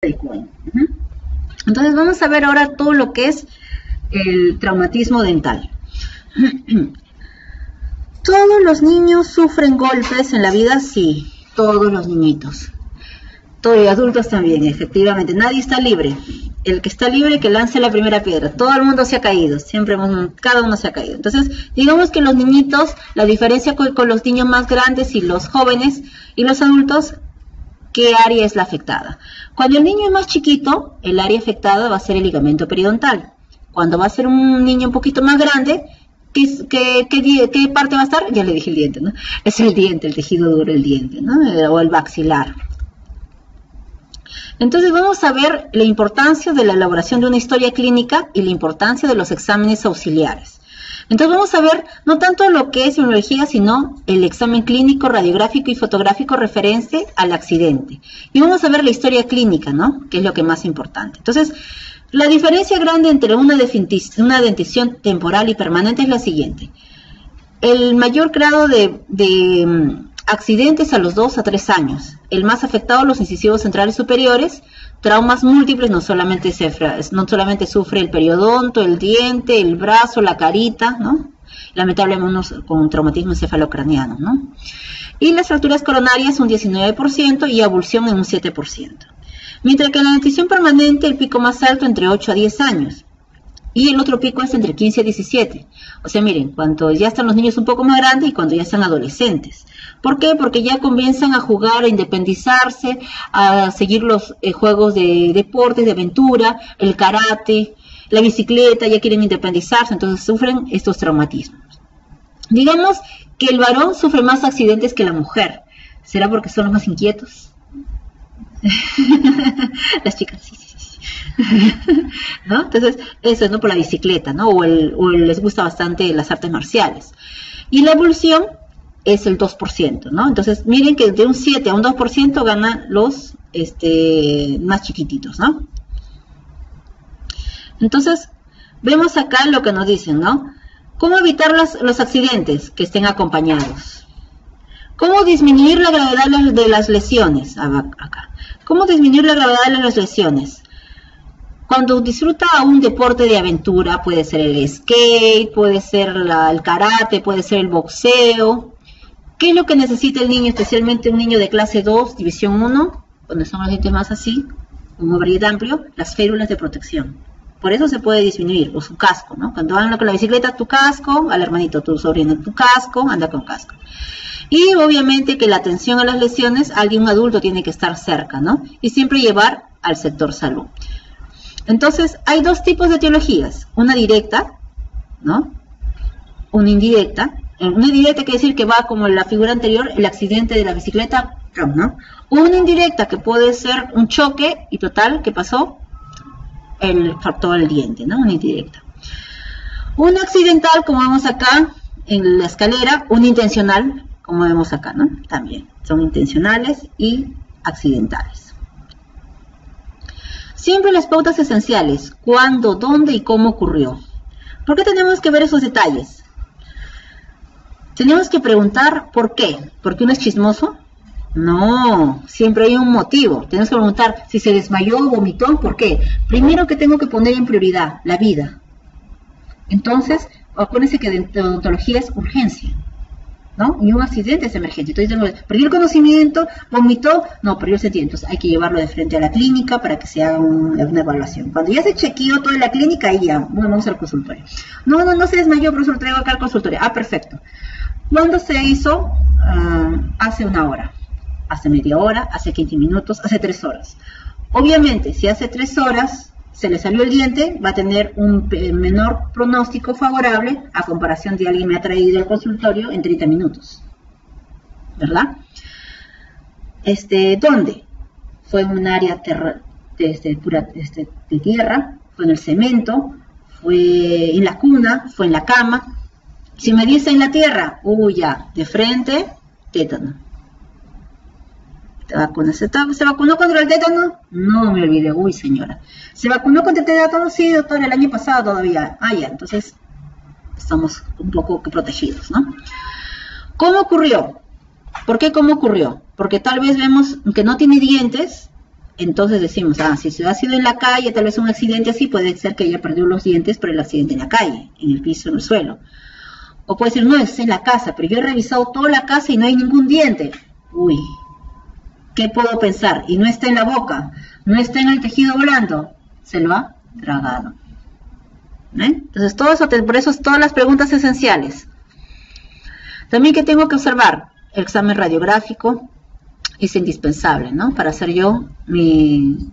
del cuello. Entonces vamos a ver ahora todo lo que es el traumatismo dental. ¿Todos los niños sufren golpes en la vida? Sí, todos los niñitos. Todos los adultos también, efectivamente. Nadie está libre. El que está libre, que lance la primera piedra. Todo el mundo se ha caído. Cada uno se ha caído. Entonces, digamos que los niñitos, la diferencia con los niños más grandes y los jóvenes y los adultos, ¿qué área es la afectada? Cuando el niño es más chiquito, el área afectada va a ser el ligamento periodontal. Cuando va a ser un niño un poquito más grande, ¿qué parte va a estar? Ya le dije el diente, ¿no? Es el diente, el tejido duro del diente, ¿no? O el maxilar. Entonces vamos a ver la importancia de la elaboración de una historia clínica y la importancia de los exámenes auxiliares. Entonces vamos a ver no tanto lo que es inmunología, sino el examen clínico, radiográfico y fotográfico referente al accidente. Y vamos a ver la historia clínica, ¿no? Que es lo que más importante. Entonces, la diferencia grande entre una dentición temporal y permanente es la siguiente. El mayor grado de accidentes a los 2 a 3 años. El más afectado, los incisivos centrales superiores. Traumas múltiples, no solamente sufre el periodonto, el diente, el brazo, la carita, ¿no? Lamentablemente con traumatismo encefalocraniano, ¿no? Y las fracturas coronarias un 19% y abulsión en un 7%. Mientras que en la dentición permanente el pico más alto entre 8 a 10 años. Y el otro pico es entre 15 a 17. O sea, miren, cuando ya están los niños un poco más grandes y cuando ya están adolescentes. ¿Por qué? Porque ya comienzan a jugar, a independizarse, a seguir los juegos de deportes, de aventura, el karate, la bicicleta, ya quieren independizarse, entonces sufren estos traumatismos. Digamos que el varón sufre más accidentes que la mujer. ¿Será porque son los más inquietos? Las chicas, sí. ¿No? Entonces, eso es, ¿no? Por la bicicleta, ¿no? O les gusta bastante las artes marciales. Y la abulsión es el 2%, ¿no? Entonces, miren que de un 7 a un 2% ganan los más chiquititos, ¿no? Entonces, vemos acá lo que nos dicen, ¿no? ¿Cómo evitar los accidentes que estén acompañados? ¿Cómo disminuir la gravedad de las lesiones? Acá. ¿Cómo disminuir la gravedad de las lesiones? Cuando disfruta un deporte de aventura, puede ser el skate, puede ser el karate, puede ser el boxeo. ¿Qué es lo que necesita el niño, especialmente un niño de clase 2, división 1, donde son los dientes más así, un variedad amplio? Las férulas de protección. Por eso se puede disminuir, o su casco, ¿no? Cuando anda con la bicicleta, tu casco, al hermanito, tu sobrino, tu casco, anda con casco. Y obviamente que la atención a las lesiones, un adulto tiene que estar cerca, ¿no? Y siempre llevar al sector salud. Entonces, hay dos tipos de etiologías, una directa, ¿no? Una indirecta. Una directa quiere decir que va como en la figura anterior, el accidente de la bicicleta, ¿no? Una indirecta que puede ser un choque y total, ¿qué pasó? El factor del diente, ¿no? Una indirecta. Una accidental, como vemos acá en la escalera, una intencional, como vemos acá, ¿no? También son intencionales y accidentales. Siempre las pautas esenciales, cuándo, dónde y cómo ocurrió. ¿Por qué tenemos que ver esos detalles? Tenemos que preguntar por qué. ¿Por qué uno es chismoso? No, siempre hay un motivo. Tenemos que preguntar si se desmayó o vomitó, ¿por qué? Primero que tengo que poner en prioridad, la vida. Entonces, acuérdense que de odontología es urgencia, ¿no? Y un accidente es emergente. Entonces, perdió el conocimiento, vomitó, no, perdió el sentido. Entonces, hay que llevarlo de frente a la clínica para que se haga una evaluación. Cuando ya se chequeó toda la clínica, ahí ya, bueno, vamos al consultorio. No se desmayó, profesor, traigo acá al consultorio. Ah, perfecto. ¿Cuándo se hizo? Hace una hora, hace media hora, hace 15 minutos, hace 3 horas. Obviamente, si hace 3 horas se le salió el diente, va a tener un menor pronóstico favorable a comparación de alguien me ha traído al consultorio en 30 minutos. ¿Verdad? ¿Dónde? Fue en un área de tierra, fue en el cemento, fue en la cuna, fue en la cama. Si me dice en la tierra, ya, de frente, tétano. ¿Se vacunó contra el tétano? No me olvidé, señora. ¿Se vacunó contra el tétano? Sí, doctor, el año pasado todavía. Ya, entonces estamos un poco protegidos, ¿no? ¿Cómo ocurrió? ¿Por qué cómo ocurrió? Porque tal vez vemos que no tiene dientes, entonces decimos, si ha sido en la calle, tal vez un accidente así, puede ser que ella perdió los dientes por el accidente en la calle, en el piso, en el suelo. O puede decir, no, es en la casa, pero yo he revisado toda la casa y no hay ningún diente. Uy, ¿qué puedo pensar? Y no está en la boca, no está en el tejido blando, se lo ha tragado. Entonces, todo eso, por eso todas las preguntas esenciales. También, ¿qué tengo que observar? El examen radiográfico es indispensable, ¿no? Para hacer yo mi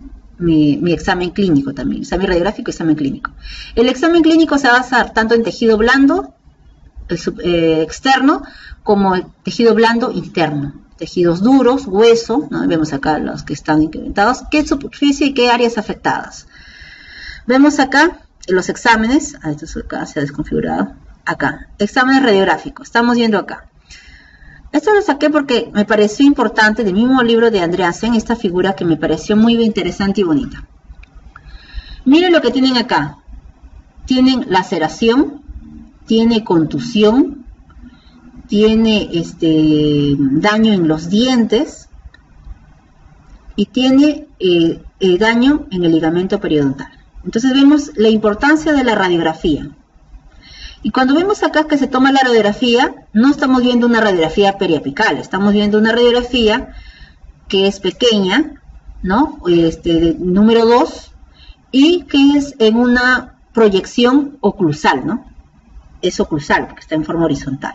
examen clínico también, examen radiográfico y examen clínico. El examen clínico se va a basar tanto en tejido blando externo como el tejido blando interno. Tejidos duros, hueso, ¿no? Vemos acá los que están incrementados, qué superficie y qué áreas afectadas. Vemos acá los exámenes, esto acá se ha desconfigurado, acá, exámenes radiográficos, estamos viendo acá. Esto lo saqué porque me pareció importante, del mismo libro de Andreasen, esta figura que me pareció muy interesante y bonita. Miren lo que tienen acá. Tienen laceración, tiene contusión, tiene daño en los dientes y tiene daño en el ligamento periodontal. Entonces vemos la importancia de la radiografía. Y cuando vemos acá que se toma la radiografía, no estamos viendo una radiografía periapical, estamos viendo una radiografía que es pequeña, ¿no? Número 2, y que es en una proyección oclusal, ¿no? Es oclusal, porque está en forma horizontal.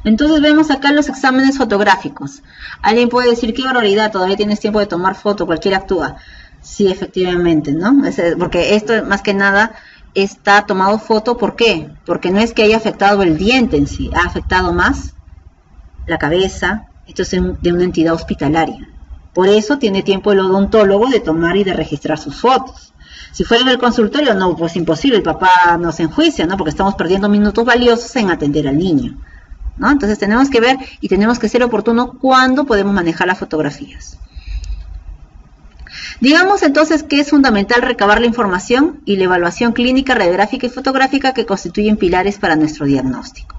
Entonces vemos acá los exámenes fotográficos. Alguien puede decir, qué barbaridad, todavía tienes tiempo de tomar foto, cualquiera actúa. Sí, efectivamente, ¿no? Porque esto más que nada está tomado foto, ¿por qué? Porque no es que haya afectado el diente en sí, ha afectado más la cabeza. Esto es de una entidad hospitalaria. Por eso tiene tiempo el odontólogo de tomar y de registrar sus fotos. Si fuera en el consultorio, no, pues imposible, el papá nos enjuicia, ¿no? Porque estamos perdiendo minutos valiosos en atender al niño, ¿no? Entonces tenemos que ver y tenemos que ser oportunos cuando podemos manejar las fotografías. Digamos entonces que es fundamental recabar la información y la evaluación clínica, radiográfica y fotográfica que constituyen pilares para nuestro diagnóstico.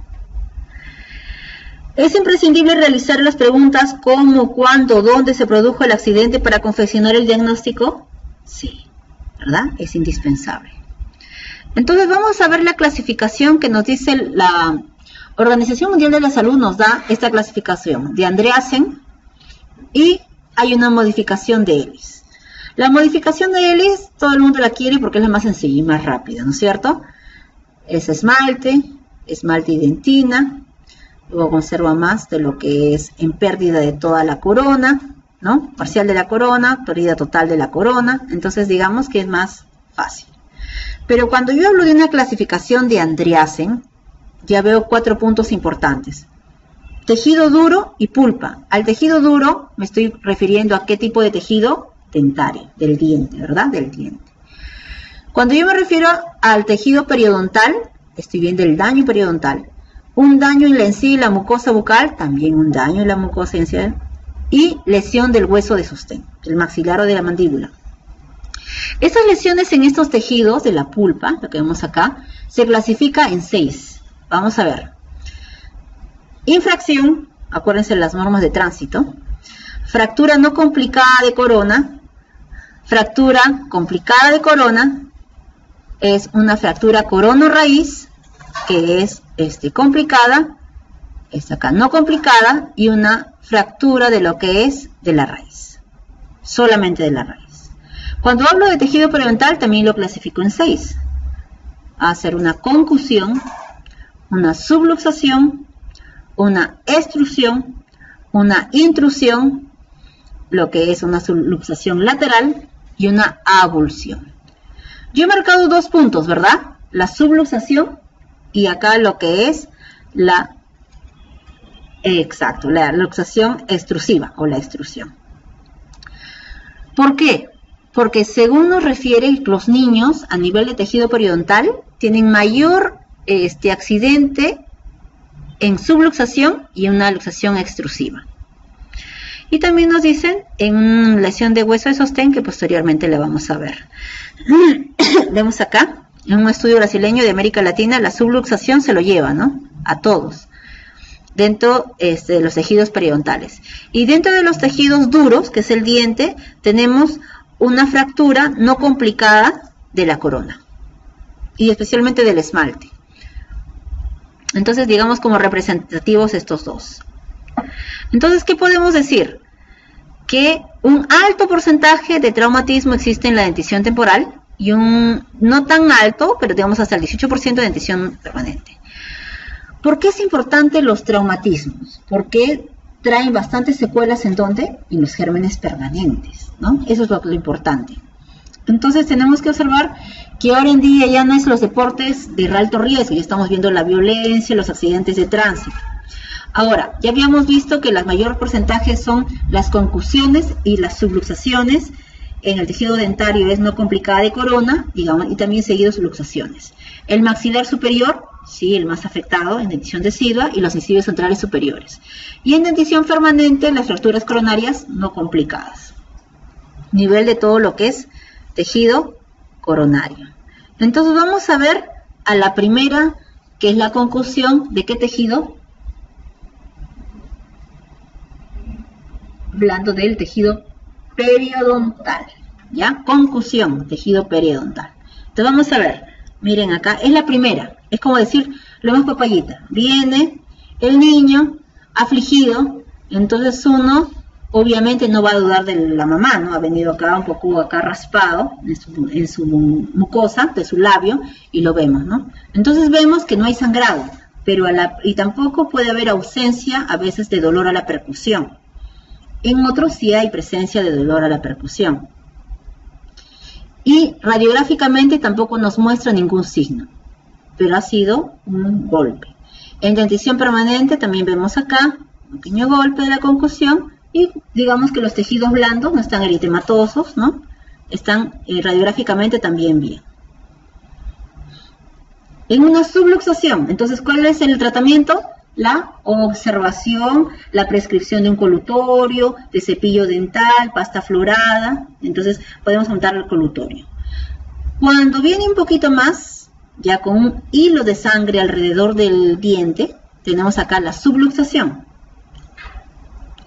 Es imprescindible realizar las preguntas cómo, cuándo, dónde se produjo el accidente para confeccionar el diagnóstico. Sí, ¿verdad? Es indispensable. Entonces vamos a ver la clasificación que nos dice la Organización Mundial de la Salud, nos da esta clasificación de Andreasen y hay una modificación de Ellis. La modificación de Ellis, todo el mundo la quiere porque es la más sencilla y más rápida, ¿no es cierto? Es esmalte y dentina, luego conserva más de lo que es en pérdida de toda la corona, ¿no? Parcial de la corona, pérdida total de la corona, entonces digamos que es más fácil. Pero cuando yo hablo de una clasificación de Andreasen, ya veo 4 puntos importantes. Tejido duro y pulpa. Al tejido duro me estoy refiriendo a qué tipo de tejido dentario, del diente, ¿verdad? Del diente. Cuando yo me refiero al tejido periodontal, estoy viendo el daño periodontal. Un daño en la encía y la mucosa bucal, también un daño en la mucosa encía, y lesión del hueso de sostén, del maxilar o de la mandíbula. Estas lesiones en estos tejidos de la pulpa, lo que vemos acá, se clasifica en 6. Vamos a ver. Infracción, acuérdense las normas de tránsito. Fractura no complicada de corona. Fractura complicada de corona es una fractura corono-raíz, que es complicada, esta acá no complicada, y una fractura de lo que es de la raíz, solamente de la raíz. Cuando hablo de tejido periodontal también lo clasifico en 6. Va a ser una concusión, una subluxación, una extrusión, una intrusión, lo que es una subluxación lateral y una avulsión. Yo he marcado 2 puntos, ¿verdad? La subluxación y acá lo que es la luxación extrusiva o la extrusión. ¿Por qué? Porque según nos refieren los niños a nivel de tejido periodontal tienen mayor accidente en subluxación y una luxación extrusiva. Y también nos dicen en una lesión de hueso de sostén que posteriormente le vamos a ver. Vemos acá, en un estudio brasileño de América Latina, la subluxación se lo lleva, ¿no? A todos. dentro de los tejidos periodontales. Y dentro de los tejidos duros, que es el diente, tenemos una fractura no complicada de la corona y especialmente del esmalte. Entonces, digamos como representativos estos dos. Entonces, ¿qué podemos decir? Que un alto porcentaje de traumatismo existe en la dentición temporal y un no tan alto, pero digamos hasta el 18% de dentición permanente. ¿Por qué es importante los traumatismos? Porque traen bastantes secuelas ¿en dónde? En los gérmenes permanentes, ¿no? Eso es lo importante. Entonces tenemos que observar que ahora en día ya no es los deportes de alto riesgo, ya estamos viendo la violencia, los accidentes de tránsito. Ahora, ya habíamos visto que el mayor porcentaje son las concusiones y las subluxaciones. En el tejido dentario es no complicada de corona, digamos, y también seguidos luxaciones. El maxilar superior, sí, el más afectado en dentición decidua, y los incisivos centrales superiores. Y en dentición permanente, las fracturas coronarias no complicadas. Nivel de todo lo que es tejido coronario. Entonces vamos a ver a la primera, que es la concusión de qué tejido. Hablando del tejido periodontal, ¿ya? Concusión, tejido periodontal. Entonces vamos a ver, miren acá, es la primera, es como decir, lo más papayita. Viene el niño afligido, entonces uno obviamente no va a dudar de la mamá, ¿no? Ha venido acá un poco acá raspado en su mucosa, de su labio, y lo vemos, ¿no? Entonces vemos que no hay sangrado, pero y tampoco puede haber ausencia a veces de dolor a la percusión. En otros sí hay presencia de dolor a la percusión. Y radiográficamente tampoco nos muestra ningún signo, pero ha sido un golpe. En dentición permanente también vemos acá un pequeño golpe de la concusión y digamos que los tejidos blandos no están eritematosos, ¿no? Están radiográficamente también bien. En una subluxación, entonces, ¿cuál es el tratamiento? La observación, la prescripción de un colutorio, de cepillo dental, pasta florada. Entonces podemos montar el colutorio. Cuando viene un poquito más, ya con un hilo de sangre alrededor del diente, tenemos acá la subluxación.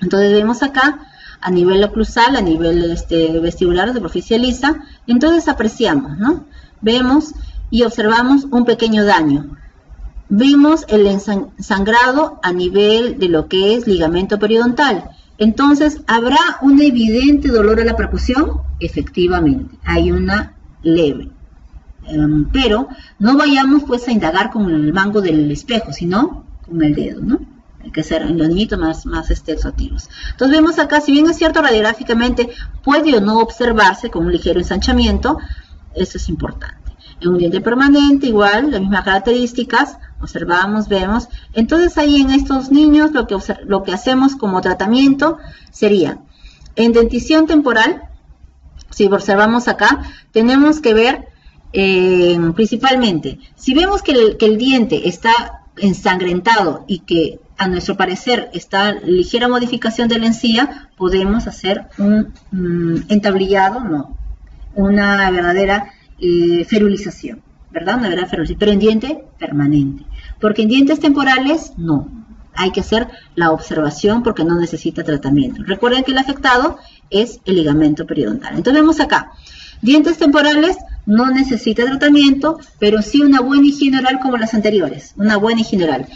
Entonces vemos acá a nivel oclusal, a nivel vestibular de superficie lisa. Entonces apreciamos, ¿no? Vemos y observamos un pequeño daño. Vemos el sangrado a nivel de lo que es ligamento periodontal. Entonces, ¿habrá un evidente dolor a la percusión? Efectivamente, hay una leve. Pero no vayamos pues a indagar con el mango del espejo, sino con el dedo, ¿no? Hay que ser en los niñitos más exhaustivos. Entonces vemos acá, si bien es cierto radiográficamente puede o no observarse con un ligero ensanchamiento, eso es importante. En un diente permanente, igual, las mismas características, observamos, vemos. Entonces ahí en estos niños lo que hacemos como tratamiento sería, en dentición temporal, si observamos acá, tenemos que ver principalmente, si vemos que el diente está ensangrentado y que a nuestro parecer está ligera modificación de la encía, podemos hacer un entablillado, no, una verdadera ferulización, ¿verdad? Una verdadera ferulización, pero en diente permanente. Porque en dientes temporales, no. Hay que hacer la observación porque no necesita tratamiento. Recuerden que el afectado es el ligamento periodontal. Entonces vemos acá, dientes temporales no necesita tratamiento, pero sí una buena higiene oral como las anteriores. Una buena higiene oral.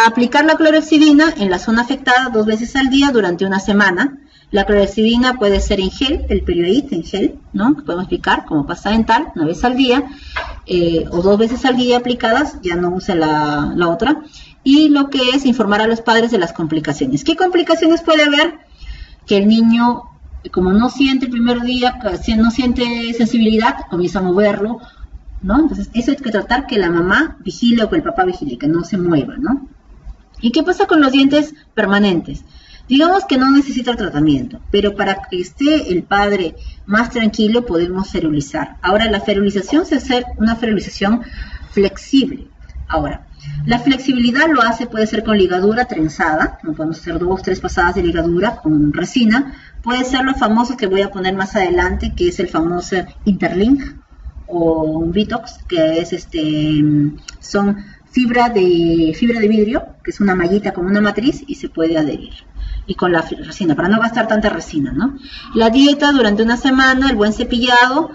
Aplicar la clorhexidina en la zona afectada 2 veces al día durante una semana. La clorhexidina puede ser en gel, el Periodit en gel, ¿no? Podemos aplicar como pasta dental 1 vez al día o 2 veces al día aplicadas, ya no use la otra. Y lo que es informar a los padres de las complicaciones. ¿Qué complicaciones puede haber? Que el niño, como no siente el primer día, no siente sensibilidad, comienza a moverlo, ¿no? Entonces eso hay que tratar que la mamá vigile o que el papá vigile, que no se mueva, ¿no? ¿Y qué pasa con los dientes permanentes? Digamos que no necesita tratamiento, pero para que esté el padre más tranquilo podemos ferulizar. Ahora, la ferulización se hace una ferulización flexible. Ahora, la flexibilidad puede ser con ligadura trenzada, no podemos hacer 2 o 3 pasadas de ligadura con resina. Puede ser lo famoso que voy a poner más adelante, que es el famoso Interlink o un Vitox, que es son fibra de vidrio, que es una mallita como una matriz, y se puede adherir. Y con la resina, para no gastar tanta resina, ¿no? La dieta durante una semana, el buen cepillado,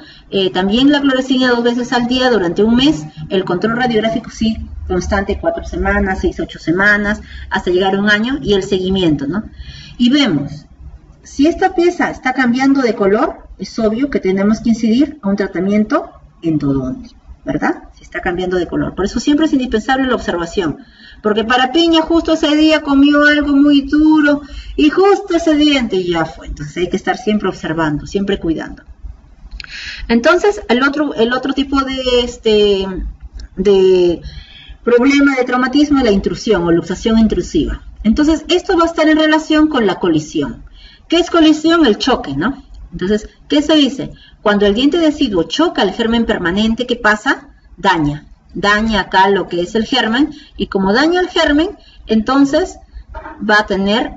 también la clorexina 2 veces al día durante un mes, el control radiográfico sí, constante 4 semanas, 6, 8 semanas, hasta llegar a un año, y el seguimiento, ¿no? Y vemos, si esta pieza está cambiando de color, es obvio que tenemos que incidir a un tratamiento endodóntico, ¿verdad? Si está cambiando de color. Por eso siempre es indispensable la observación. Porque para piña justo ese día comió algo muy duro y justo ese diente ya fue. Entonces hay que estar siempre observando, siempre cuidando. Entonces el otro tipo de problema de traumatismo es la intrusión o luxación intrusiva. Entonces esto va a estar en relación con la colisión. ¿Qué es colisión? El choque, ¿no? Entonces, ¿qué se dice? Cuando el diente deciduo choca el germen permanente, ¿qué pasa? Daña acá lo que es el germen, y como daña el germen, entonces va a tener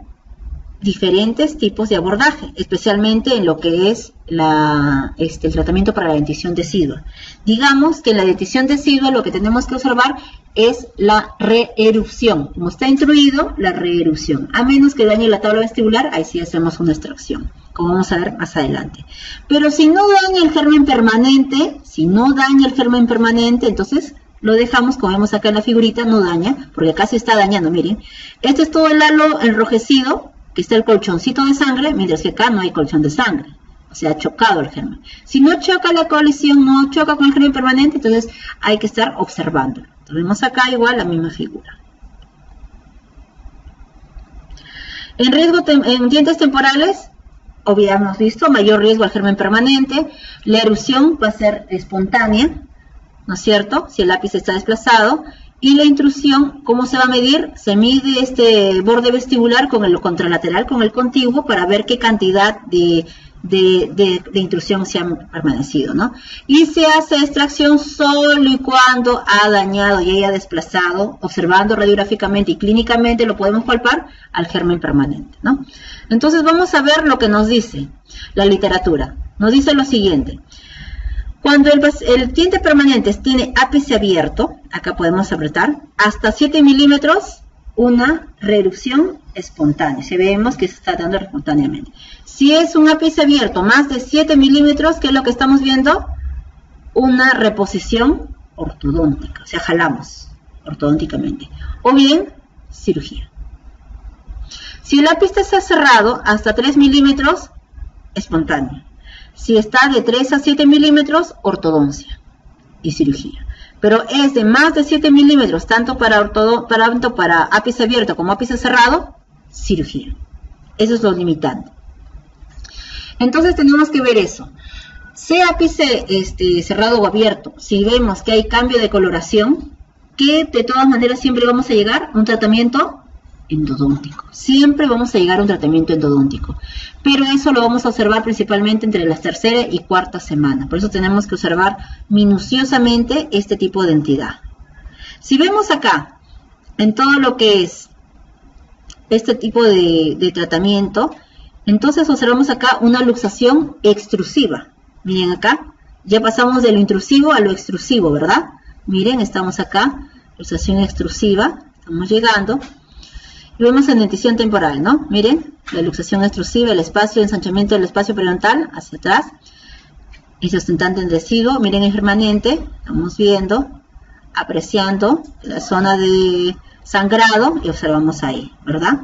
diferentes tipos de abordaje, especialmente en lo que es el tratamiento para la dentición decidua. Digamos que en la dentición decidua lo que tenemos que observar es la reerupción. Como está intruido, la reerupción. A menos que dañe la tabla vestibular, ahí sí hacemos una extracción, como vamos a ver más adelante. Pero si no daña el germen permanente, entonces lo dejamos, como vemos acá en la figurita, no daña, porque acá se está dañando, miren. Este es todo el halo enrojecido, que está el colchoncito de sangre, mientras que acá no hay colchón de sangre. O sea, ha chocado el germen. Si no choca la colisión, no choca con el germen permanente, entonces hay que estar observándolo. Entonces vemos acá igual la misma figura. En dientes temporales, habíamos visto, mayor riesgo al germen permanente. La erupción va a ser espontánea, ¿no es cierto? Si el lápiz está desplazado. Y la intrusión, ¿cómo se va a medir? Se mide este borde vestibular con el contralateral, con el contiguo, para ver qué cantidad de intrusión se ha permanecido, ¿no? Y se hace extracción solo y cuando ha dañado y haya desplazado, observando radiográficamente y clínicamente lo podemos palpar al germen permanente, ¿no? Entonces vamos a ver lo que nos dice la literatura. Nos dice lo siguiente. Cuando el diente permanente tiene ápice abierto, acá podemos apretar, hasta 7 milímetros, una reerupción espontánea. Si vemos que se está dando espontáneamente. Si es un ápice abierto más de 7 milímetros, ¿qué es lo que estamos viendo? Una reposición ortodóntica, o sea, jalamos ortodónticamente. O bien, cirugía. Si el ápice está cerrado hasta 3 milímetros, espontáneo. Si está de 3 a 7 milímetros, ortodoncia y cirugía. Pero es de más de 7 milímetros, tanto para ápice abierto como ápice cerrado, cirugía. Eso es lo limitante. Entonces tenemos que ver eso. Sea ápice cerrado o abierto, si vemos que hay cambio de coloración, que de todas maneras siempre vamos a llegar a un tratamiento endodóntico. Siempre vamos a llegar a un tratamiento endodóntico. Pero eso lo vamos a observar principalmente entre la tercera y cuarta semana. Por eso tenemos que observar minuciosamente este tipo de entidad. Si vemos acá, en todo lo que es este tipo de tratamiento, entonces observamos acá una luxación extrusiva. Miren acá, ya pasamos de lo intrusivo a lo extrusivo, ¿verdad? Miren, estamos acá, luxación extrusiva, estamos llegando. Y vemos en dentición temporal, ¿no? Miren, la luxación extrusiva, el espacio, ensanchamiento del espacio periodontal hacia atrás. Y sustentante en residuo, miren el permanente, estamos viendo, apreciando la zona de sangrado y observamos ahí, ¿verdad?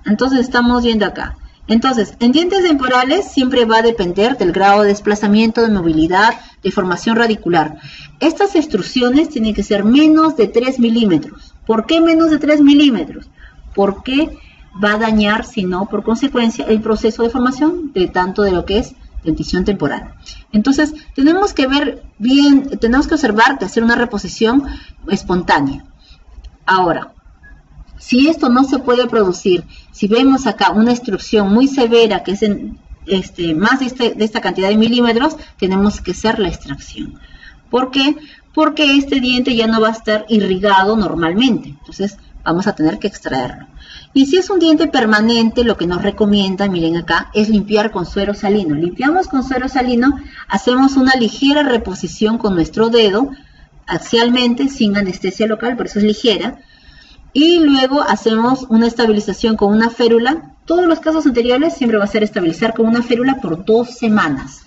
Entonces estamos viendo acá. Entonces, en dientes temporales siempre va a depender del grado de desplazamiento, de movilidad, de formación radicular. Estas extrusiones tienen que ser menos de 3 milímetros. ¿Por qué menos de 3 milímetros? Porque va a dañar, si no, por consecuencia, el proceso de formación de tanto de lo que es dentición temporal. Entonces, tenemos que ver bien, tenemos que observar de hacer una reposición espontánea. Ahora, si esto no se puede producir, si vemos acá una extrusión muy severa, que es en, más de esta cantidad de milímetros, tenemos que hacer la extracción. ¿Por qué? Porque este diente ya no va a estar irrigado normalmente. Entonces, vamos a tener que extraerlo. Y si es un diente permanente, lo que nos recomienda, miren acá, es limpiar con suero salino. Limpiamos con suero salino, hacemos una ligera reposición con nuestro dedo, axialmente, sin anestesia local, por eso es ligera. Y luego hacemos una estabilización con una férula. Todos los casos anteriores siempre va a ser estabilizar con una férula por 2 semanas.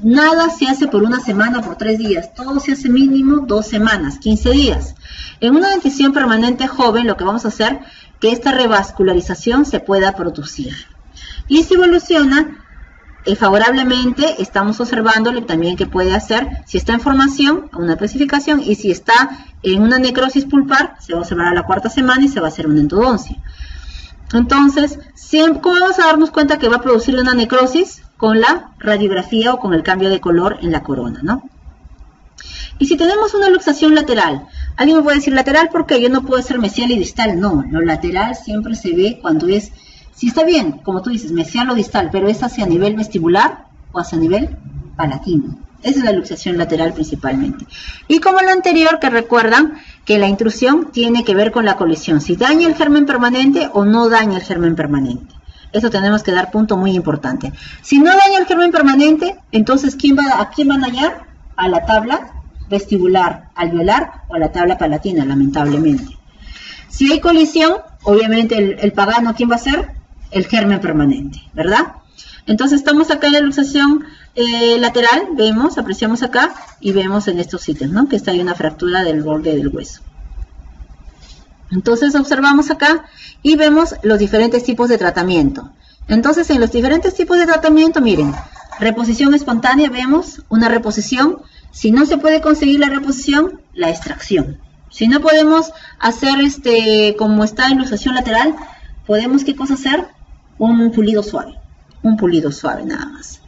Nada se hace por 1 semana, por 3 días. Todo se hace mínimo 2 semanas, 15 días. En una dentición permanente joven, lo que vamos a hacer que esta revascularización se pueda producir. Y si evoluciona favorablemente, estamos observándole también que puede hacer, si está en formación, una especificación, y si está en una necrosis pulpar, se va a observar a la 4ª semana y se va a hacer una endodoncia. Entonces, ¿cómo vamos a darnos cuenta que va a producir una necrosis? Con la radiografía o con el cambio de color en la corona, ¿no? Y si tenemos una luxación lateral, alguien me puede decir, ¿lateral por qué? Yo no puedo ser mesial y distal. No, lo lateral siempre se ve cuando es, si está bien, como tú dices, mesial o distal, pero es hacia nivel vestibular o hacia nivel palatino. Esa es la luxación lateral principalmente. Y como lo anterior, que recuerdan que la intrusión tiene que ver con la colisión, si daña el germen permanente o no daña el germen permanente. Eso tenemos que dar punto muy importante. Si no daña el germen permanente, entonces ¿a quién van a hallar? A la tabla vestibular, alveolar o a la tabla palatina, lamentablemente. Si hay colisión, obviamente el pagano, ¿quién va a ser? El germen permanente, ¿verdad? Entonces estamos acá en la luxación lateral, vemos, apreciamos acá y vemos en estos sitios, ¿no? Que está ahí una fractura del borde del hueso. Entonces observamos acá y vemos los diferentes tipos de tratamiento. Entonces en los diferentes tipos de tratamiento, miren, reposición espontánea, vemos una reposición. Si no se puede conseguir la reposición, la extracción. Si no podemos hacer como está en luxación lateral, podemos, ¿qué cosa hacer? Un pulido suave nada más.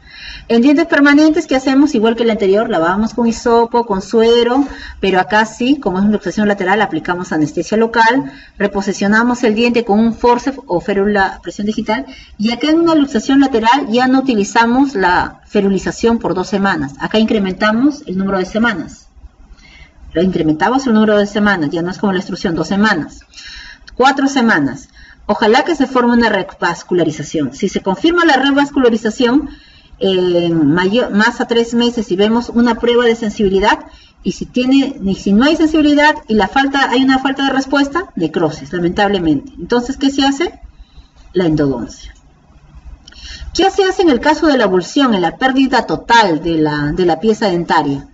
En dientes permanentes, ¿qué hacemos? Igual que el anterior, lavamos con hisopo, con suero, pero acá sí, como es una luxación lateral, aplicamos anestesia local, reposicionamos el diente con un forceps o férula presión digital, y acá en una luxación lateral ya no utilizamos la ferulización por 2 semanas, acá incrementamos el número de semanas. Lo incrementamos el número de semanas, ya no es como la extrusión, 2 semanas. 4 semanas. Ojalá que se forme una revascularización. Si se confirma la revascularización, más a 3 meses y vemos una prueba de sensibilidad, y si no hay sensibilidad y hay una falta de respuesta, necrosis, lamentablemente. Entonces, ¿qué se hace? La endodoncia. ¿Qué se hace en el caso de la avulsión, en la pérdida total de la pieza dentaria?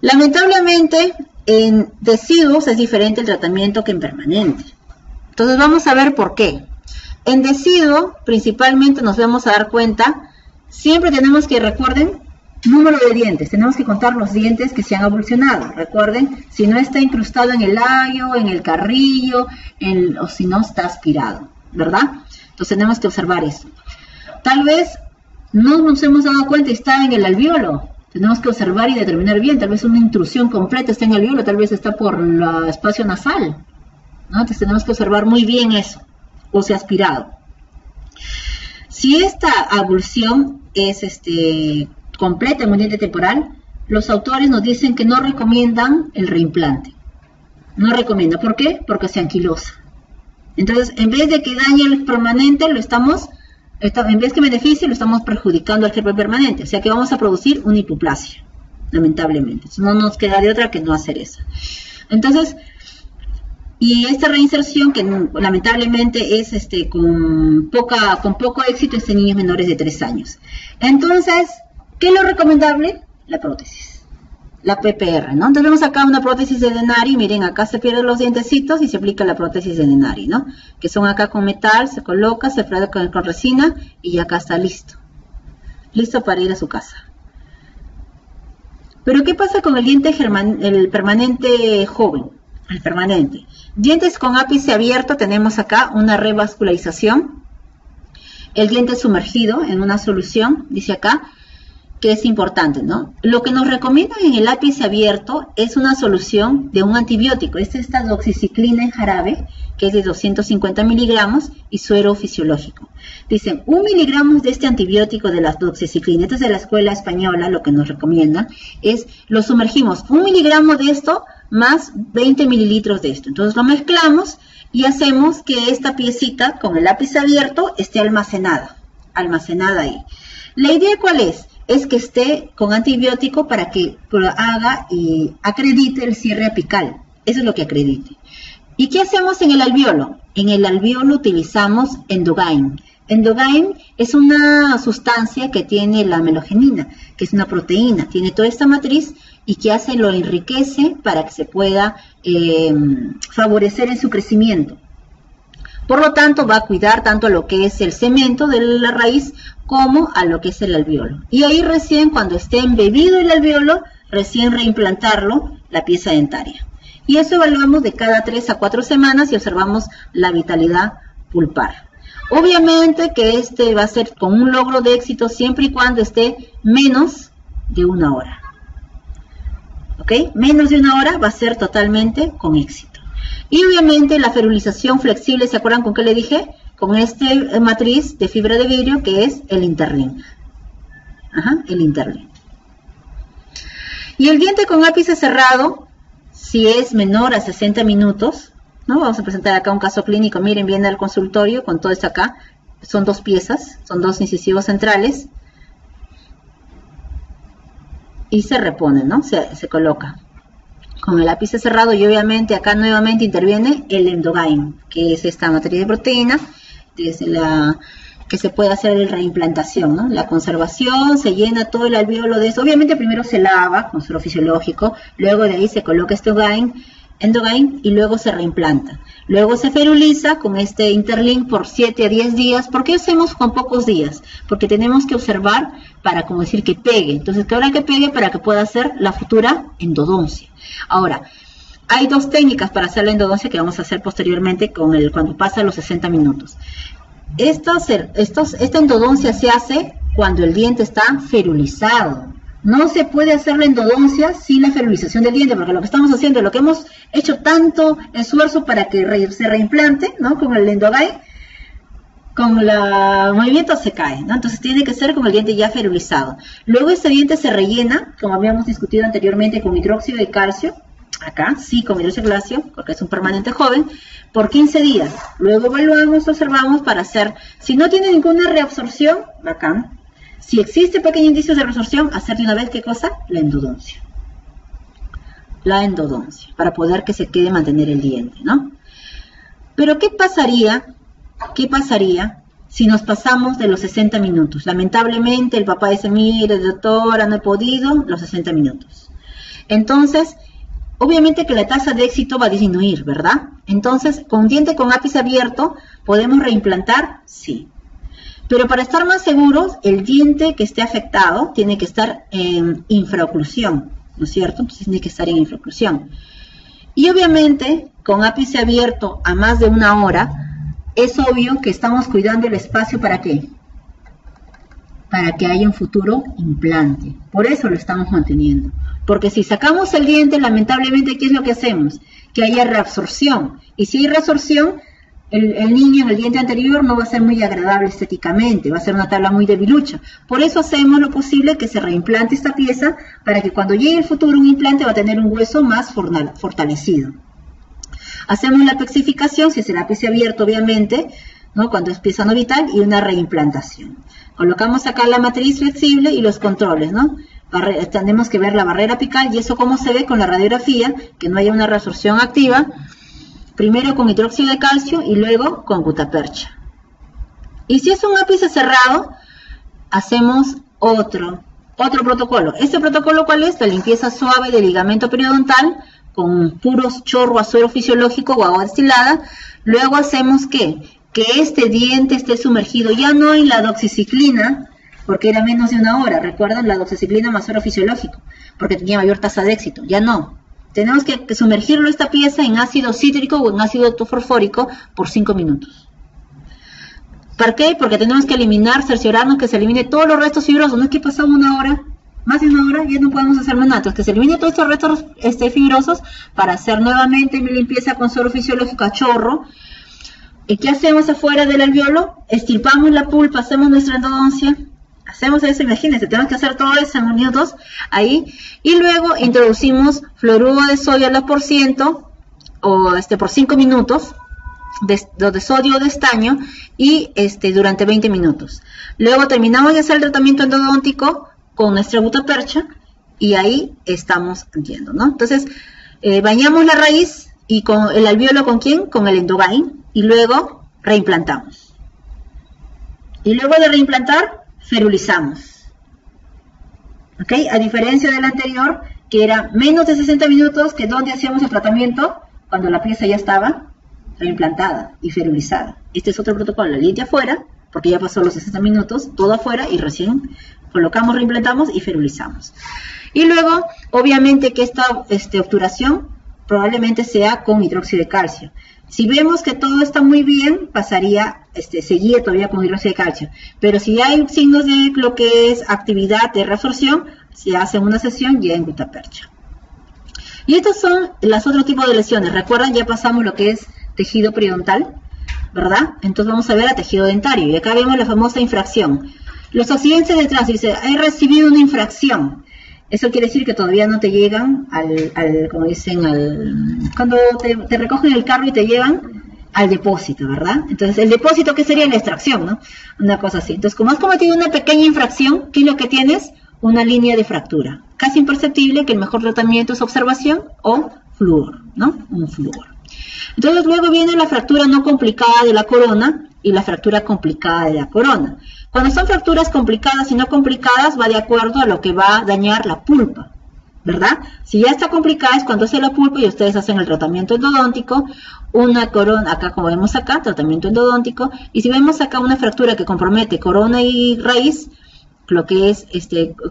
Lamentablemente, en deciduos es diferente el tratamiento que en permanente. Entonces vamos a ver por qué. En deciduo, principalmente nos vamos a dar cuenta, siempre tenemos que, recuerden, número de dientes. Tenemos que contar los dientes que se han avulsionado. Recuerden, si no está incrustado en el labio, en el carrillo, o si no está aspirado, ¿verdad? Entonces tenemos que observar eso. Tal vez no nos hemos dado cuenta y está en el alveolo. Tenemos que observar y determinar bien. Tal vez una intrusión completa está en el alveolo, tal vez está por el espacio nasal, ¿no? Entonces tenemos que observar muy bien eso, o se ha aspirado. Si esta avulsión es completa en un diente temporal, los autores nos dicen que no recomiendan el reimplante. No recomienda. ¿Por qué? Porque se anquilosa. Entonces, en vez de que dañe el permanente, en vez que beneficie, lo estamos perjudicando al germen permanente. O sea que vamos a producir una hipoplasia, lamentablemente. No nos queda de otra que no hacer eso. Entonces, y esta reinserción, que lamentablemente es con poco éxito en niños menores de 3 años. Entonces, ¿qué es lo recomendable? La prótesis, la PPR, ¿no? Entonces vemos acá una prótesis de Denari. Miren, acá se pierden los dientecitos y se aplica la prótesis de Denari, ¿no? Que son acá con metal, se coloca, se frega con resina y ya acá está listo. Listo para ir a su casa. Pero ¿qué pasa con el diente el permanente joven? El permanente. Dientes con ápice abierto, tenemos acá una revascularización. El diente sumergido en una solución, dice acá, que es importante, ¿no? Lo que nos recomiendan en el ápice abierto es una solución de un antibiótico. Esta es doxiciclina en jarabe, que es de 250 miligramos y suero fisiológico. Dicen, 1 miligramo de este antibiótico de la doxiciclina. Esta es de la escuela española, lo que nos recomiendan es, lo sumergimos, 1 miligramo de esto más 20 mililitros de esto. Entonces lo mezclamos y hacemos que esta piecita con el ápice abierto esté almacenada ahí. La idea, ¿cuál es? es que esté con antibiótico para que haga y acredite el cierre apical. Eso es lo que acredite. ¿Y qué hacemos en el alveolo? En el alveolo utilizamos Endogain. Endogain es una sustancia que tiene la melogenina, que es una proteína, tiene toda esta matriz y que lo enriquece para que se pueda favorecer en su crecimiento. Por lo tanto, va a cuidar tanto a lo que es el cemento de la raíz como a lo que es el alveolo. Y ahí recién, cuando esté embebido el alveolo, recién reimplantarlo, la pieza dentaria. Y eso evaluamos de cada 3 a 4 semanas y observamos la vitalidad pulpar. Obviamente que este va a ser con un logro de éxito siempre y cuando esté menos de 1 hora. ¿Ok? Menos de 1 hora va a ser totalmente con éxito. Y obviamente la ferulización flexible, ¿se acuerdan con qué le dije? Con este matriz de fibra de vidrio que es el Interlink. El Interlink. Y el diente con ápice cerrado, si es menor a 60 minutos, ¿no? Vamos a presentar acá un caso clínico. Miren, viene al consultorio con todo esto acá. Son 2 piezas, son 2 incisivos centrales. Y se repone, ¿no? Se coloca con el ápice cerrado y obviamente acá nuevamente interviene el Endogain, que es esta matriz de proteína desde que se puede hacer la reimplantación, ¿no? La conservación, se llena todo el alveolo de eso. Obviamente primero se lava con suero fisiológico, luego de ahí se coloca este Endogain y luego se reimplanta. Luego se feruliza con este Interlink por 7 a 10 días. ¿Por qué hacemos con pocos días? Porque tenemos que observar para, como decir, que pegue. Entonces, que ahora que pegue para que pueda hacer la futura endodoncia. Ahora, hay 2 técnicas para hacer la endodoncia que vamos a hacer posteriormente cuando pasa los 60 minutos. Esta endodoncia se hace cuando el diente está ferulizado. No se puede hacer la endodoncia sin la ferulización del diente, porque lo que estamos haciendo, lo que hemos hecho tanto esfuerzo para que se reimplante, ¿no? Con el Endogain, con el movimiento se cae, ¿no? Entonces tiene que ser con el diente ya ferulizado. Luego este diente se rellena, como habíamos discutido anteriormente, con hidróxido de calcio, acá, sí, con hidróxido de calcio, porque es un permanente joven, por 15 días. Luego evaluamos, observamos para hacer, si no tiene ninguna reabsorción, bacán. Si existe pequeños indicios de reabsorción, hacer de una vez, ¿qué cosa? La endodoncia. La endodoncia, para poder que se quede mantener el diente, ¿no? Pero ¿qué pasaría si nos pasamos de los 60 minutos? Lamentablemente el papá dice, mire doctora, no he podido, los 60 minutos. Entonces, obviamente que la tasa de éxito va a disminuir, ¿verdad? Entonces, con diente con ápice abierto, ¿podemos reimplantar? Sí. Pero para estar más seguros, el diente que esté afectado tiene que estar en infraoclusión, ¿no es cierto? Entonces tiene que estar en infraoclusión. Y obviamente, con ápice abierto a más de 1 hora, es obvio que estamos cuidando el espacio ¿para qué? Para que haya un futuro implante. Por eso lo estamos manteniendo. Porque si sacamos el diente, lamentablemente, ¿qué es lo que hacemos? Que haya reabsorción. Y si hay reabsorción, el niño en el diente anterior no va a ser muy agradable estéticamente, va a ser una tabla muy debilucha. Por eso hacemos lo posible que se reimplante esta pieza para que cuando llegue el futuro un implante va a tener un hueso más fortalecido. Hacemos la apexificación, si es el ápice abierto obviamente, ¿no? Cuando es pieza no vital, y una reimplantación. Colocamos acá la matriz flexible y los controles, ¿no? Tenemos que ver la barrera apical y eso cómo se ve con la radiografía, que no haya una reabsorción activa. Primero con hidróxido de calcio y luego con gutapercha. Y si es un ápice cerrado, hacemos otro protocolo. ¿Este protocolo cuál es? La limpieza suave del ligamento periodontal con puros chorro a suero fisiológico o agua destilada. Luego hacemos ¿qué? Que este diente esté sumergido ya no en la doxiciclina, porque era menos de 1 hora. ¿Recuerdan? La doxiciclina más suero fisiológico, porque tenía mayor tasa de éxito. Ya no. Tenemos que sumergirlo esta pieza en ácido cítrico o en ácido fosfórico por 5 minutos. ¿Por qué? Porque tenemos que eliminar, cerciorarnos que se elimine todos los restos fibrosos. No es que pasamos 1 hora, más de 1 hora, ya no podemos hacer más nada. Entonces, que se elimine todos estos restos fibrosos para hacer nuevamente mi limpieza con suero fisiológico a chorro. ¿Y qué hacemos afuera del alveolo? Estirpamos la pulpa, hacemos nuestra endodoncia. Hacemos eso, imagínense, tenemos que hacer todo eso en minutos ahí. Y luego introducimos fluoruro de sodio al 2% o por 5 minutos de sodio o de estaño y durante 20 minutos. Luego terminamos de hacer el tratamiento endodóntico con nuestra gutapercha y ahí estamos yendo, ¿no? Entonces, bañamos la raíz y con el alvéolo, ¿con quién? Con el endogain, y luego reimplantamos. Y luego de reimplantar, ferulizamos. ¿Ok? A diferencia del anterior, que era menos de 60 minutos, que donde hacíamos el tratamiento, cuando la pieza ya estaba reimplantada y ferulizada. Este es otro protocolo, la línea afuera, porque ya pasó los 60 minutos, todo afuera, y recién colocamos, reimplantamos y ferulizamos. Y luego, obviamente que esta obturación probablemente sea con hidróxido de calcio. Si vemos que todo está muy bien, pasaría, seguir todavía con hidróxido de calcio. Pero si hay signos de lo que es actividad de reabsorción, se hace una sesión ya en gutapercha. Y estos son los otros tipos de lesiones. Recuerdan, ya pasamos lo que es tejido periodontal, ¿verdad? Entonces vamos a ver a tejido dentario. Y acá vemos la famosa infracción. Los accidentes de tránsito, dice, he recibido una infracción. Eso quiere decir que todavía no te llegan como dicen, cuando te recogen el carro y te llevan al depósito, ¿verdad? Entonces, el depósito, ¿qué sería? La extracción, ¿no? Una cosa así. Entonces, como has cometido una pequeña infracción, ¿qué es lo que tienes? Una línea de fractura. Casi imperceptible, que el mejor tratamiento es observación o flúor, ¿no? Un flúor. Entonces, luego viene la fractura no complicada de la corona y la fractura complicada de la corona. Cuando son fracturas complicadas y no complicadas, va de acuerdo a lo que va a dañar la pulpa, ¿verdad? Si ya está complicada es cuando hace la pulpa y ustedes hacen el tratamiento endodóntico, una corona, acá como vemos acá, tratamiento endodóntico, y si vemos acá una fractura que compromete corona y raíz, lo que es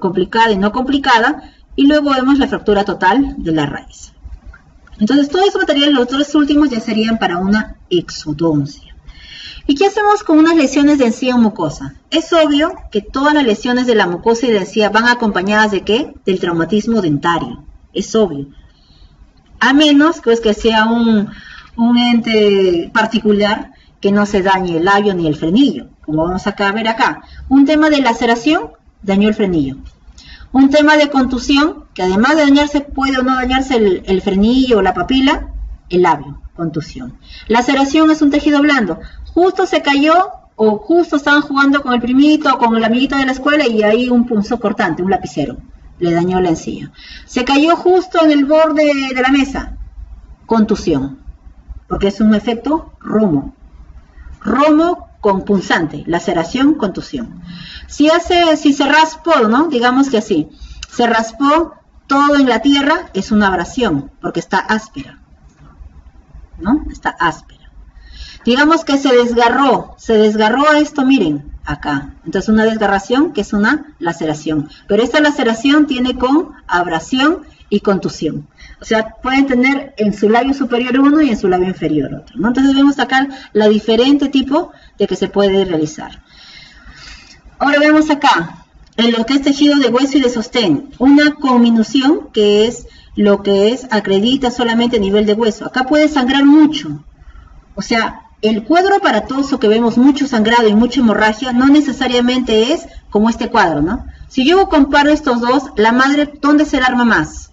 complicada y no complicada, y luego vemos la fractura total de la raíz. Entonces, todo ese material, los tres últimos ya serían para una exodoncia. ¿Y qué hacemos con unas lesiones de encía o mucosa? Es obvio que todas las lesiones de la mucosa y de encía van acompañadas de ¿qué? Del traumatismo dentario. Es obvio. A menos que sea un ente particular que no se dañe el labio ni el frenillo. Como vamos a ver acá. Un tema de laceración, dañó el frenillo. Un tema de contusión, que además de dañarse, puede o no dañarse el frenillo o la papila, el labio, contusión. Laceración es un tejido blando. Justo se cayó o justo estaban jugando con el primito o con el amiguito de la escuela y ahí un punzo cortante, un lapicero, le dañó la encía. Se cayó justo en el borde de la mesa, contusión, porque es un efecto romo. Romo con punzante, laceración, contusión. Si se raspó, ¿no? Digamos que así, se raspó todo en la tierra, es una abrasión, porque está áspera, ¿no? Está áspera. Digamos que se desgarró esto, miren, acá. Entonces una desgarración que es una laceración. Pero esta laceración tiene con abrasión y contusión. O sea, pueden tener en su labio superior uno y en su labio inferior otro, ¿no? Entonces vemos acá la diferente tipo de que se puede realizar. Ahora vemos acá, en lo que es tejido de hueso y de sostén, una conminución que es lo que es acredita solamente a nivel de hueso. Acá puede sangrar mucho. O sea, el cuadro aparatoso que vemos mucho sangrado y mucha hemorragia no necesariamente es como este cuadro, ¿no? Si yo comparo estos dos, la madre, ¿dónde se alarma más?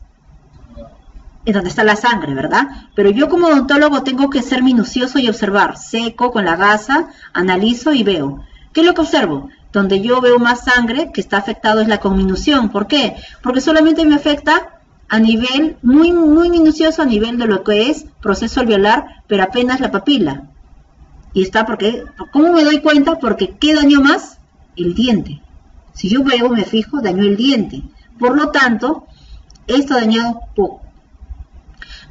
En donde está la sangre, ¿verdad? Pero yo como odontólogo tengo que ser minucioso y observar, seco con la gasa, analizo y veo. ¿Qué es lo que observo? Donde yo veo más sangre que está afectado es la conminución. ¿Por qué? Porque solamente me afecta a nivel muy minucioso, a nivel de lo que es proceso alveolar, pero apenas la papila. Y está porque, ¿cómo me doy cuenta? Porque ¿qué dañó más? El diente. Si yo veo, me fijo, dañó el diente. Por lo tanto, esto ha dañado poco.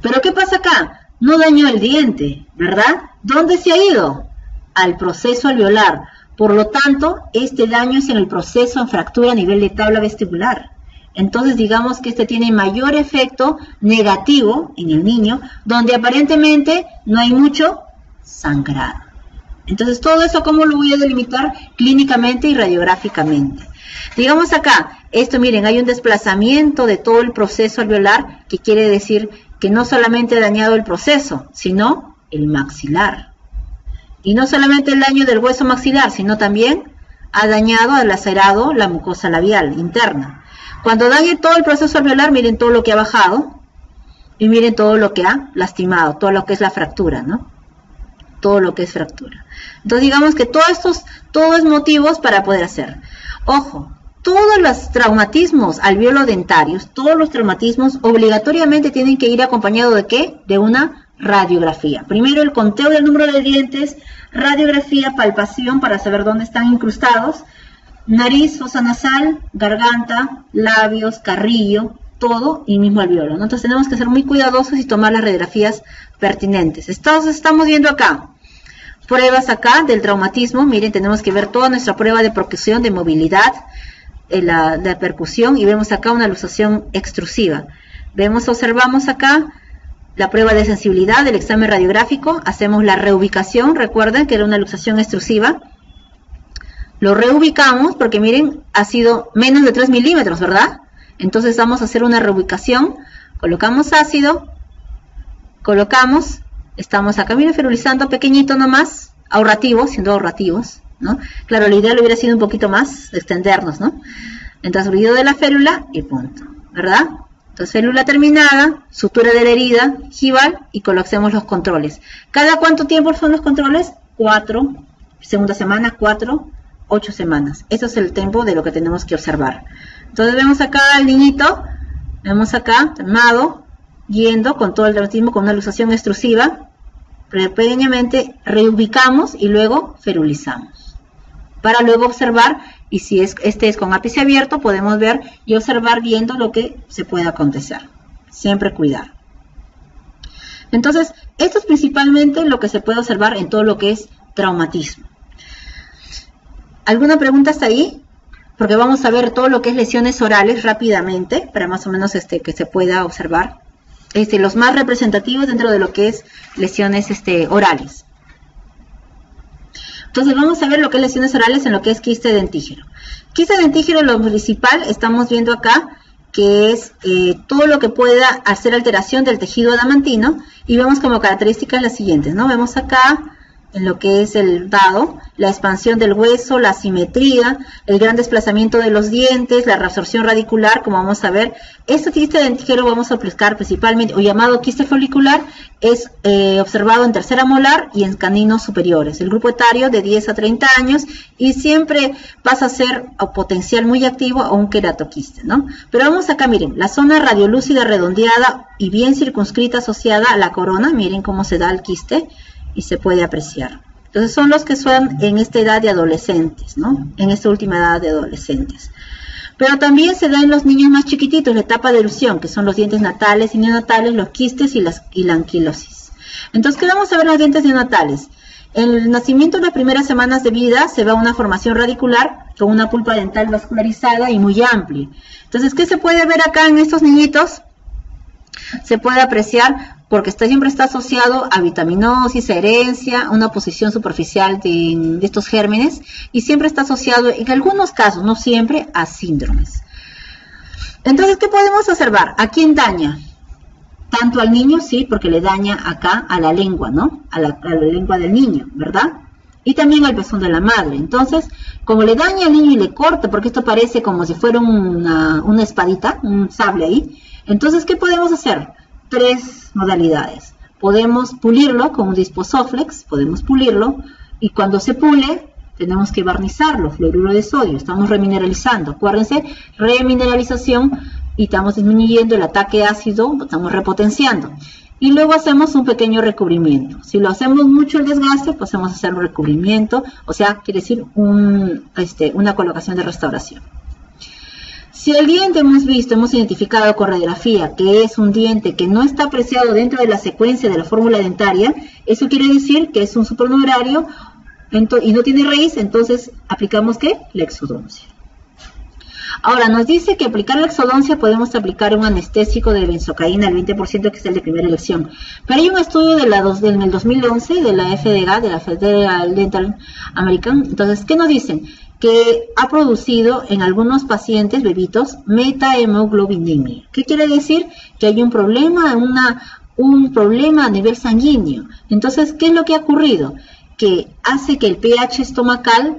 Pero ¿qué pasa acá? No dañó el diente, ¿verdad? ¿Dónde se ha ido? Al proceso alveolar. Por lo tanto, este daño es en el proceso en fractura a nivel de tabla vestibular. Entonces, digamos que este tiene mayor efecto negativo en el niño, donde aparentemente no hay mucho sangrado. Entonces, todo eso, ¿cómo lo voy a delimitar clínicamente y radiográficamente? Digamos acá, esto, miren, hay un desplazamiento de todo el proceso alveolar, que quiere decir que no solamente ha dañado el proceso, sino el maxilar. Y no solamente el daño del hueso maxilar, sino también ha dañado, ha lacerado la mucosa labial interna. Cuando dañe todo el proceso alveolar, miren todo lo que ha bajado y miren todo lo que ha lastimado, todo lo que es la fractura, ¿no? Todo lo que es fractura. Entonces digamos que todo es motivos para poder hacer. Ojo, todos los traumatismos alveolo-dentarios, todos los traumatismos obligatoriamente tienen que ir acompañados ¿de qué? De una radiografía. Primero el conteo del número de dientes, radiografía, palpación para saber dónde están incrustados, nariz, fosa nasal, garganta, labios, carrillo, todo y mismo alveolo, ¿no? Entonces tenemos que ser muy cuidadosos y tomar las radiografías pertinentes. Estamos viendo acá pruebas acá del traumatismo. Miren, tenemos que ver toda nuestra prueba de percusión, de movilidad, la percusión, y vemos acá una luxación extrusiva. Observamos acá la prueba de sensibilidad del examen radiográfico, hacemos la reubicación, recuerden que era una luxación extrusiva. Lo reubicamos porque miren, ha sido menos de 3 milímetros, ¿verdad? Entonces vamos a hacer una reubicación, colocamos ácido, colocamos, estamos acá, miren, ferulizando pequeñito nomás, ahorrativo, siendo ahorrativos, ¿no? Claro, la idea hubiera sido un poquito más, extendernos, ¿no? Entonces, ruido de la férula y punto, ¿verdad? Entonces, férula terminada, sutura de la herida, jival y colocamos los controles. ¿Cada cuánto tiempo son los controles? 4, segunda semana, 4, 8 semanas. Eso es el tiempo de lo que tenemos que observar. Entonces, vemos acá al niñito, vemos acá, terminado, yendo con todo el traumatismo, con una luxación extrusiva, pequeñamente reubicamos y luego ferulizamos. Para luego observar, y si este es con ápice abierto, podemos ver y observar viendo lo que se puede acontecer. Siempre cuidar. Entonces, esto es principalmente lo que se puede observar en todo lo que es traumatismo. ¿Alguna pregunta hasta ahí? Porque vamos a ver todo lo que es lesiones orales rápidamente, para más o menos que se pueda observar. Los más representativos dentro de lo que es lesiones orales. Entonces vamos a ver lo que es lesiones orales en lo que es quiste dentígero. Quiste dentígero, lo principal, estamos viendo acá, que es todo lo que pueda hacer alteración del tejido adamantino, y vemos como características las siguientes, ¿no? Vemos acá, en lo que es el dado, la expansión del hueso, la asimetría, el gran desplazamiento de los dientes, la reabsorción radicular, como vamos a ver. Este quiste dentígero vamos a aplicar principalmente, o llamado quiste folicular, es observado en tercera molar y en caninos superiores. El grupo etario de 10 a 30 años y siempre pasa a ser potencial muy activo a un queratoquiste, ¿no? Pero vamos acá, miren, la zona radiolúcida redondeada y bien circunscrita asociada a la corona, miren cómo se da el quiste, y se puede apreciar. Entonces son los que son en esta edad de adolescentes, ¿no? En esta última edad de adolescentes. Pero también se da en los niños más chiquititos, la etapa de erupción, que son los dientes natales y neonatales, los quistes y la anquilosis. Entonces, ¿qué vamos a ver en los dientes neonatales? En el nacimiento de las primeras semanas de vida se va una formación radicular con una pulpa dental vascularizada y muy amplia. Entonces, ¿qué se puede ver acá en estos niñitos? Se puede apreciar porque siempre está asociado a vitaminosis, a herencia, una posición superficial de estos gérmenes, y siempre está asociado, en algunos casos, no siempre, a síndromes. Entonces, ¿qué podemos observar? ¿A quién daña? Tanto al niño, sí, porque le daña acá a la lengua, ¿no? A la lengua del niño, ¿verdad? Y también al pezón de la madre. Entonces, como le daña al niño y le corta, porque esto parece como si fuera una espadita, un sable ahí, entonces, ¿qué podemos hacer? 3 modalidades. Podemos pulirlo con un disposoflex, podemos pulirlo, y cuando se pule, tenemos que barnizarlo, fluoruro de sodio, estamos remineralizando. Acuérdense, remineralización, y estamos disminuyendo el ataque ácido, estamos repotenciando. Y luego hacemos un pequeño recubrimiento. Si lo hacemos mucho el desgaste, pues vamos a hacer un recubrimiento, o sea, quiere decir una colocación de restauración. Si el diente hemos identificado con radiografía que es un diente que no está apreciado dentro de la secuencia de la fórmula dentaria, eso quiere decir que es un supernumerario y no tiene raíz, entonces aplicamos ¿qué? La exodoncia. Ahora, nos dice que aplicar la exodoncia podemos aplicar un anestésico de benzocaína al 20%, que es el de primera elección. Pero hay un estudio en el 2011 de la FDA, de la Federal Dental American. Entonces, ¿qué nos dicen? Que ha producido en algunos pacientes bebitos metahemoglobinemia. ¿Qué quiere decir? Que hay un problema a nivel sanguíneo. Entonces, ¿qué es lo que ha ocurrido? Que hace que el pH estomacal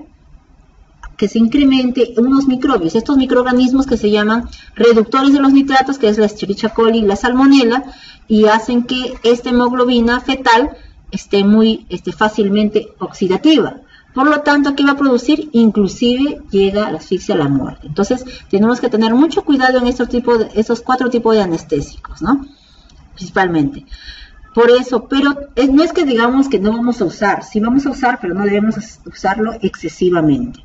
que se incremente unos microbios, estos microorganismos que se llaman reductores de los nitratos, que es la Escherichia coli y la Salmonella, y hacen que esta hemoglobina fetal esté muy fácilmente oxidativa. Por lo tanto, ¿qué va a producir? Inclusive llega a la asfixia, a la muerte. Entonces, tenemos que tener mucho cuidado en esos 4 tipos de anestésicos, ¿no? Principalmente. Por eso, pero no es que digamos que no vamos a usar, sí vamos a usar, pero no debemos usarlo excesivamente.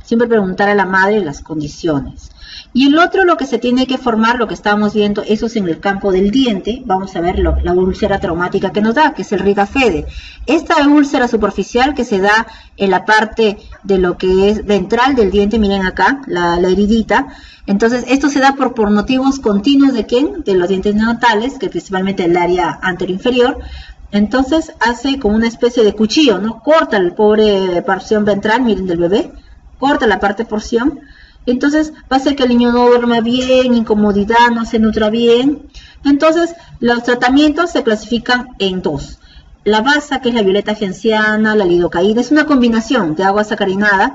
Siempre preguntar a la madre las condiciones. Y el otro, lo que se tiene que formar, lo que estábamos viendo, eso es en el campo del diente. Vamos a ver la úlcera traumática que nos da, que es el Riga-Fede. Esta úlcera superficial que se da en la parte de lo que es ventral del diente, miren acá, la heridita. Entonces, esto se da por motivos continuos de ¿quién? De los dientes neonatales, que principalmente el área anterior-inferior. Entonces, hace como una especie de cuchillo, ¿no? Corta el pobre porción ventral, miren, del bebé. Corta la parte porción. Entonces va a hacer que el niño no duerma bien, incomodidad, no se nutra bien. Entonces los tratamientos se clasifican en 2. La basa, que es la violeta genciana, la lidocaína, es una combinación de agua sacarinada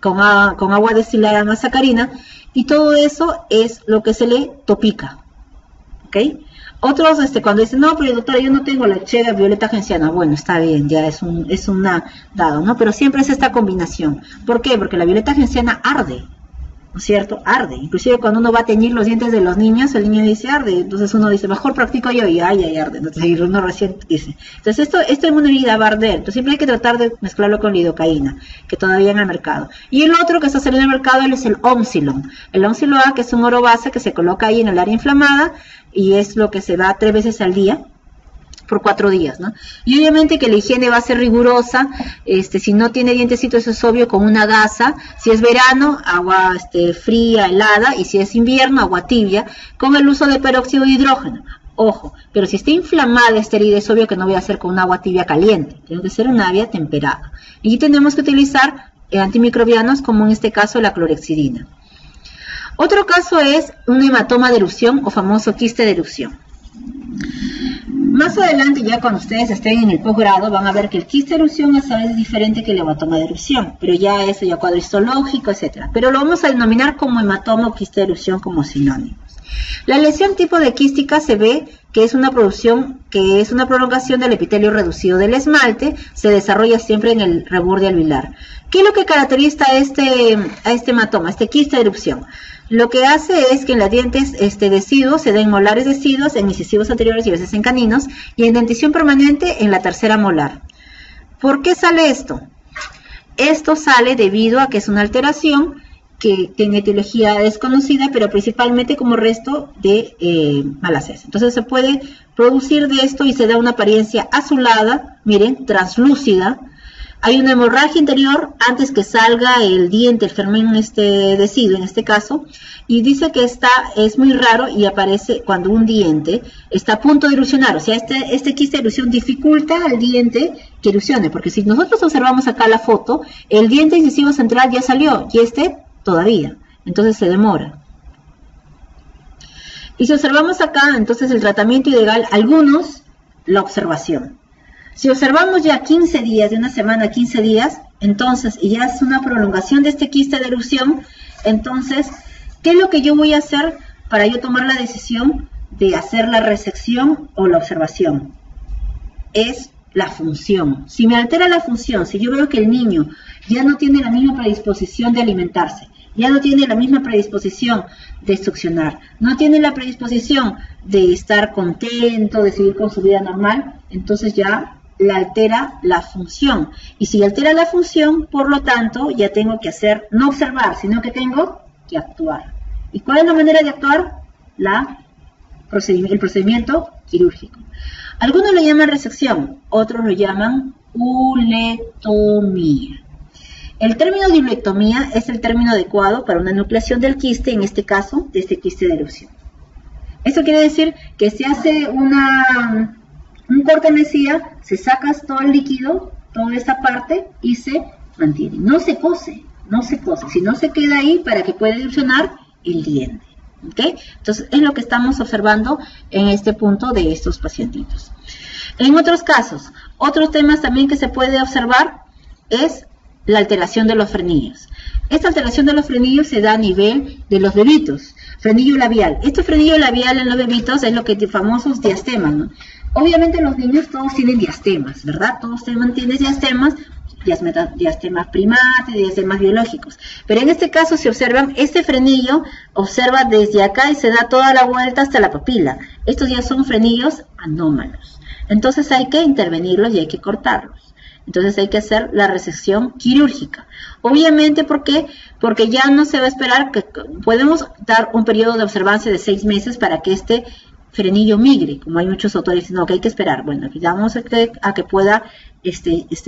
con agua destilada más sacarina, y todo eso es lo que se le topica. ¿Ok? Otros cuando dicen, no, pero doctora, yo no tengo la chega violeta genciana. Bueno, está bien, ya es una dado, ¿no? Pero siempre es esta combinación. ¿Por qué? Porque la violeta genciana arde. ¿No es cierto? Arde. Inclusive cuando uno va a teñir los dientes de los niños, el niño dice arde. Entonces uno dice, mejor practico yo, y ay, arde. Entonces uno recién dice. Entonces esto en una herida va a arder. Entonces siempre hay que tratar de mezclarlo con lidocaína, que todavía en el mercado. Y el otro que está saliendo en el mercado es el Omsilon. El Omsilon A, que es un oro base que se coloca ahí en el área inflamada, y es lo que se da 3 veces al día, por 4 días, ¿no? Y obviamente que la higiene va a ser rigurosa. Si no tiene dientecitos, eso es obvio, con una gasa. Si es verano, agua fría, helada, y si es invierno, agua tibia, con el uso de peróxido de hidrógeno. Ojo, pero si está inflamada esta herida, es obvio que no voy a hacer con un agua tibia caliente, tiene que ser una agua temperada. Y tenemos que utilizar antimicrobianos, como en este caso la clorhexidina. Otro caso es un hematoma de erupción o famoso quiste de erupción. Más adelante, ya cuando ustedes estén en el posgrado, van a ver que el quiste de erupción es a veces diferente que el hematoma de erupción, pero ya eso ya cuadro histológico, etcétera. Pero lo vamos a denominar como hematoma o quiste de erupción como sinónimos. La lesión tipo de quística se ve que es una prolongación del epitelio reducido del esmalte, se desarrolla siempre en el reborde alveolar. ¿Qué es lo que caracteriza a este hematoma, este quiste de erupción? Lo que hace es que en los dientes deciduos se den molares deciduos en incisivos anteriores y a veces en caninos, y en dentición permanente en la tercera molar. ¿Por qué sale esto? Esto sale debido a que es una alteración que tiene etiología desconocida, pero principalmente como resto de malacesia. Entonces se puede producir de esto y se da una apariencia azulada, miren, translúcida. Hay una hemorragia interior antes que salga el diente, el germen deciduo en este caso, y dice que es muy raro y aparece cuando un diente está a punto de erupcionar. O sea, este quiste de erupción dificulta al diente que erupcione, porque si nosotros observamos acá la foto, el diente incisivo central ya salió y todavía, entonces se demora. Y si observamos acá, entonces el tratamiento ideal, algunos, la observación. Si observamos ya 15 días, de una semana a 15 días, entonces, y ya es una prolongación de este quiste de erupción, entonces, ¿qué es lo que yo voy a hacer para yo tomar la decisión de hacer la resección o la observación? Es la función. Si me altera la función, si yo veo que el niño ya no tiene la misma predisposición de alimentarse, ya no tiene la misma predisposición de succionar, no tiene la predisposición de estar contento, de seguir con su vida normal, entonces ya la altera la función. Y si altera la función, por lo tanto, ya tengo que hacer, no observar, sino que tengo que actuar. ¿Y cuál es la manera de actuar? El procedimiento quirúrgico. Algunos lo llaman resección, otros lo llaman ulectomía. El término de ulectomía es el término adecuado para una nucleación del quiste, en este caso, de este quiste de erupción. Esto quiere decir que se hace un corte en encía, se saca todo el líquido, toda esa parte, y se mantiene. No se cose, sino se queda ahí para que pueda erupcionar el diente. ¿Okay? Entonces, es lo que estamos observando en este punto de estos pacientitos. En otros casos, otros temas también que se puede observar es la alteración de los frenillos. Esta alteración de los frenillos se da a nivel de los bebitos. Frenillo labial. Este frenillo labial en los bebitos es lo que famosos diastemas, ¿no? Obviamente los niños todos tienen diastemas, ¿verdad? Todos tienen diastemas, diastemas primates, diastemas biológicos. Pero en este caso, si observan, este frenillo observa desde acá y se da toda la vuelta hasta la papila. Estos ya son frenillos anómalos. Entonces hay que intervenirlos y hay que cortarlos. Entonces hay que hacer la resección quirúrgica. Obviamente, ¿por qué? Porque ya no se va a esperar, que podemos dar un periodo de observancia de 6 meses para que este frenillo migre, como hay muchos autores diciendo que hay que esperar. Bueno, vamos a que pueda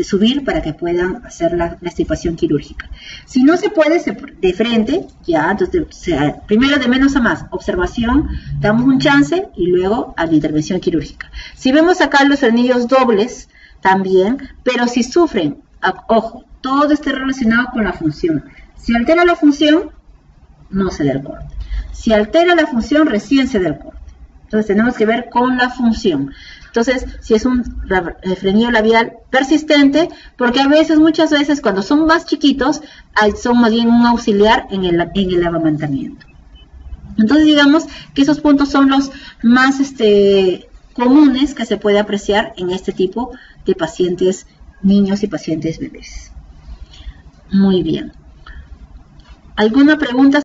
subir para que puedan hacer la extirpación quirúrgica. Si no se puede de frente, ya, entonces, primero de menos a más, observación, damos un chance y luego a la intervención quirúrgica. Si vemos acá los frenillos dobles, también, pero si sufren, ojo, todo esté relacionado con la función. Si altera la función, no se da el corte. Si altera la función, recién se da el corte. Entonces tenemos que ver con la función. Entonces, si es un frenillo labial persistente, porque muchas veces, cuando son más chiquitos, son más bien un auxiliar en el amamantamiento. Entonces, digamos que esos puntos son los más comunes que se puede apreciar en este tipo de pacientes niños y pacientes bebés. Muy bien. ¿Alguna pregunta?